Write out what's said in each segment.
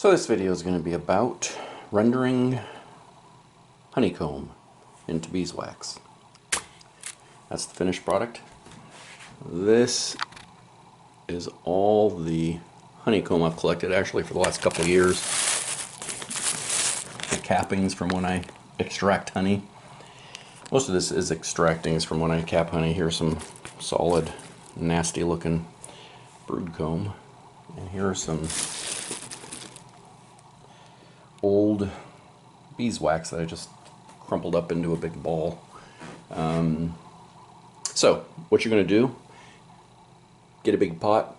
So this video is going to be about rendering honeycomb into beeswax. That's the finished product. This is all the honeycomb I've collected actually for the last couple of years. The cappings from when I extract honey. Most of this is extractings from when I cap honey. Here's some solid, nasty looking brood comb. And here are some old beeswax that I just crumpled up into a big ball. So what you're going to do, get a big pot,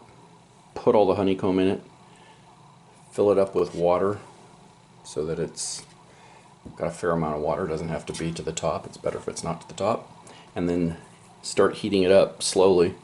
put all the honeycomb in it, fill it up with water so that it's got a fair amount of water. It doesn't have to be to the top. It's better if it's not to the top. And then start heating it up slowly.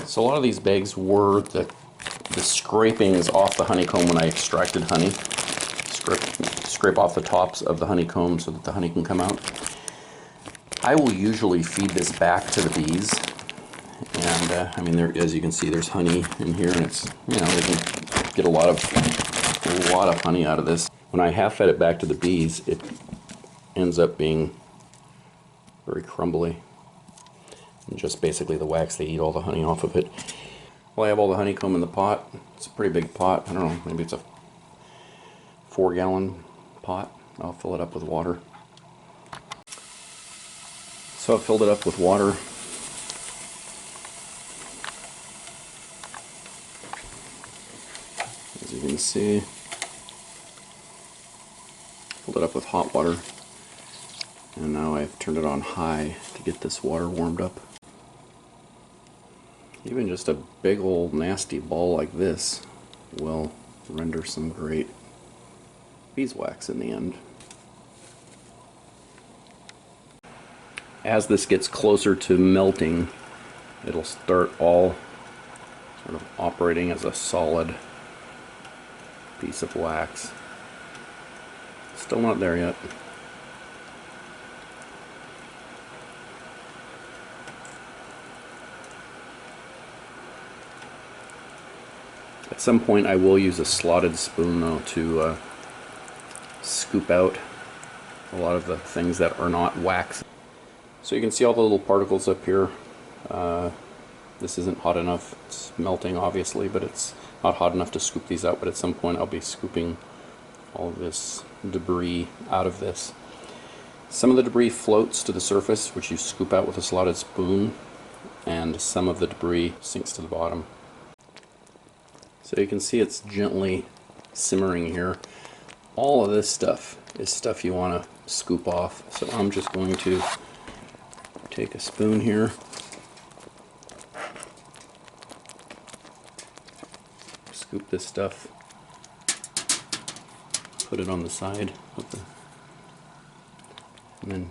So a lot of these bags were the scrapings off the honeycomb when I extracted honey. Scrape off the tops of the honeycomb so that the honey can come out. I will usually feed this back to the bees, and I mean, there, as you can see, there's honey in here, and it's, you know, they can get a lot of honey out of this. When I have fed it back to the bees, it ends up being very crumbly. And just basically the wax, they eat all the honey off of it. Well, I have all the honeycomb in the pot. It's a pretty big pot. I don't know, maybe it's a 4-gallon pot. I'll fill it up with water. So I've filled it up with water. As you can see, filled it up with hot water. And now I've turned it on high to get this water warmed up. Even just a big old nasty ball like this will render some great beeswax in the end. As this gets closer to melting, it'll start all sort of operating as a solid piece of wax. Still not there yet. At some point I will use a slotted spoon though to scoop out a lot of the things that are not wax. So you can see all the little particles up here. This isn't hot enough. It's melting obviously, but it's not hot enough to scoop these out, but at some point I'll be scooping all of this debris out of this. Some of the debris floats to the surface, which you scoop out with a slotted spoon, and some of the debris sinks to the bottom. So you can see it's gently simmering here. All of this stuff is stuff you want to scoop off. So I'm just going to take a spoon here, scoop this stuff, put it on the side of the, and then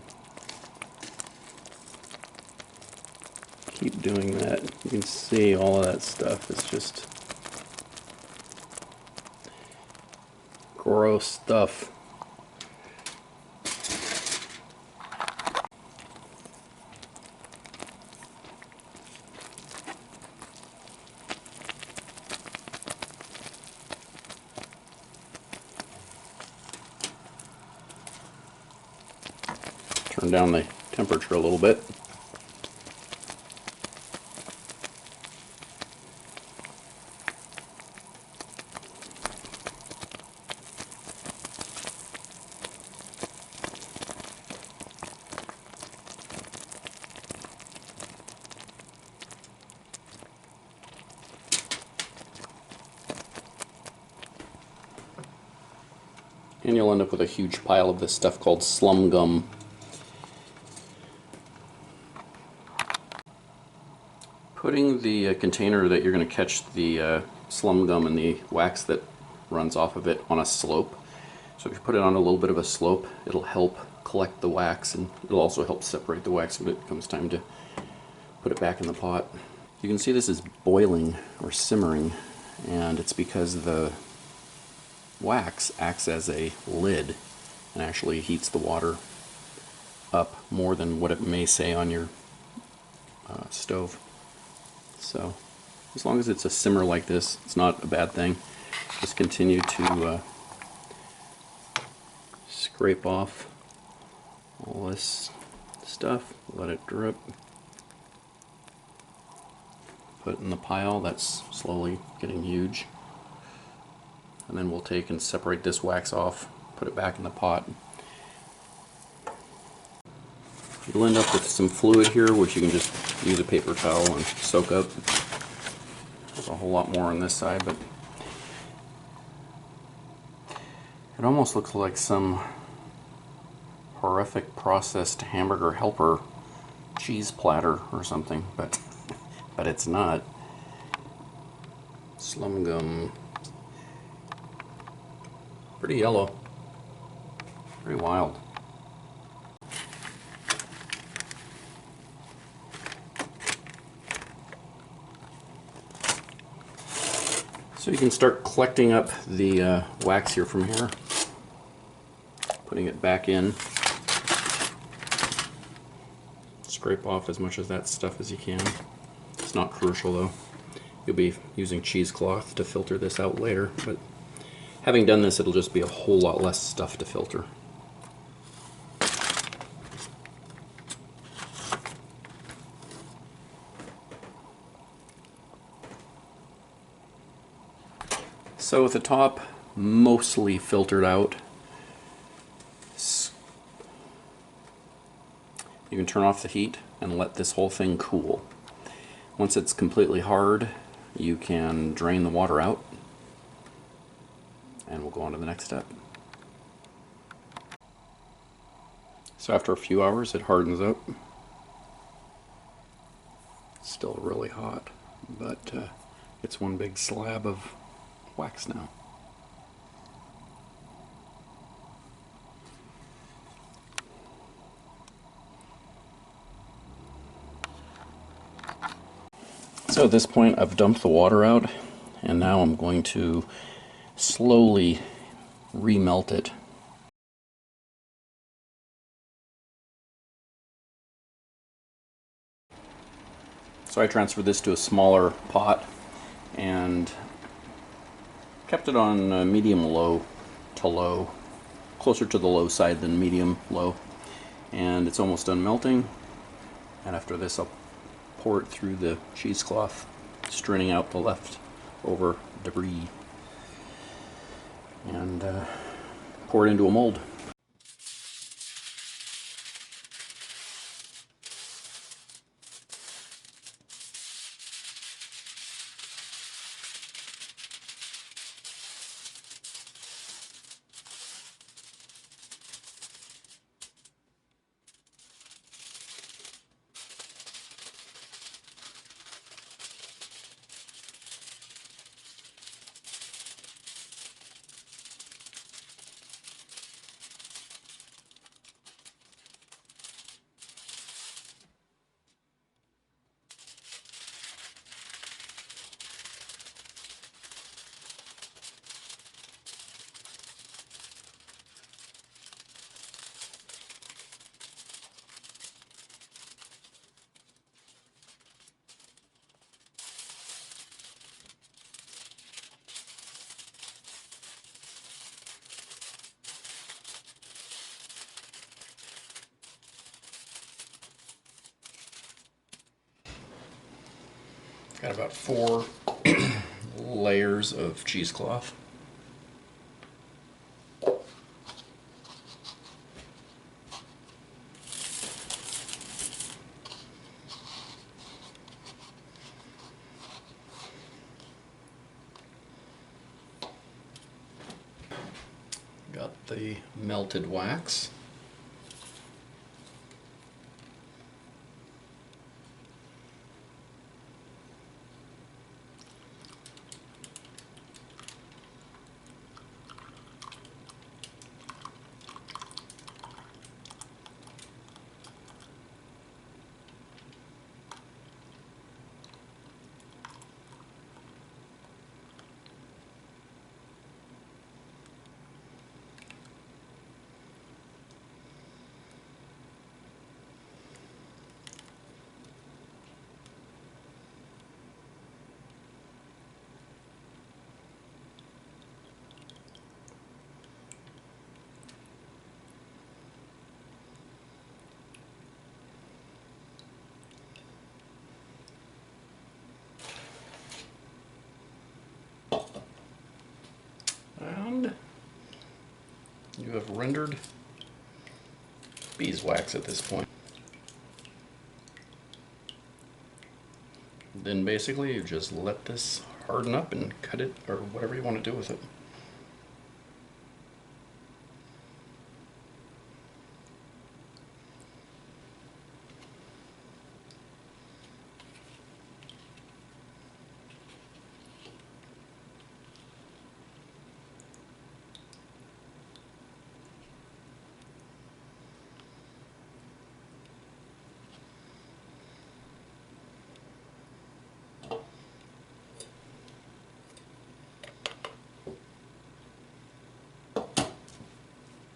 keep doing that. You can see all of that stuff is just gross stuff. Turn down the temperature a little bit. And you'll end up with a huge pile of this stuff called slum gum. putting the container that you're going to catch the slum gum and the wax that runs off of it on a slope. So if you put it on a little bit of a slope, it'll help collect the wax, and it'll also help separate the wax when it comes time to put it back in the pot. You can see this is boiling or simmering, and it's because the wax acts as a lid and actually heats the water up more than what it may say on your stove. So as long as it's a simmer like this, it's not a bad thing. Just continue to scrape off all this stuff, let it drip. Put it in the pile that's slowly getting huge. And then we'll take and separate this wax off, put it back in the pot. You'll end up with some fluid here, which you can just use a paper towel and soak up. There's a whole lot more on this side, but it almost looks like some horrific processed hamburger helper cheese platter or something, but it's not. Slum gum. Pretty yellow. Pretty wild. So you can start collecting up the wax here from here, putting it back in. Scrape off as much of that stuff as you can. It's not crucial though. You'll be using cheesecloth to filter this out later, but having done this, it'll just be a whole lot less stuff to filter. So with the top mostly filtered out, you can turn off the heat and let this whole thing cool. Once it's completely hard, you can drain the water out, and we'll go on to the next step. So after a few hours, it hardens up. It's still really hot, but it's one big slab of wax now. So at this point, I've dumped the water out, and now I'm going to slowly remelt it. So I transferred this to a smaller pot and kept it on medium-low to low, closer to the low side than medium-low. And it's almost done melting. And after this, I'll pour it through the cheesecloth, straining out the leftover debris, and pour it into a mold. Got about 4 layers of cheesecloth. Got the melted wax. You have rendered beeswax at this point. Then basically you just let this harden up and cut it, or whatever you want to do with it.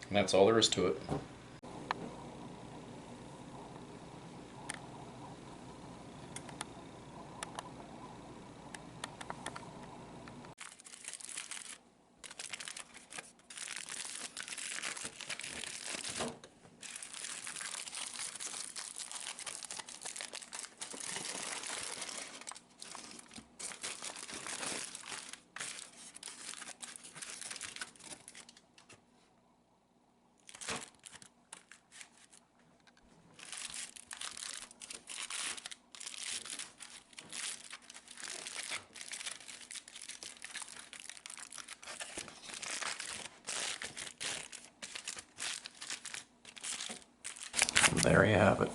And that's all there is to it. There you have it.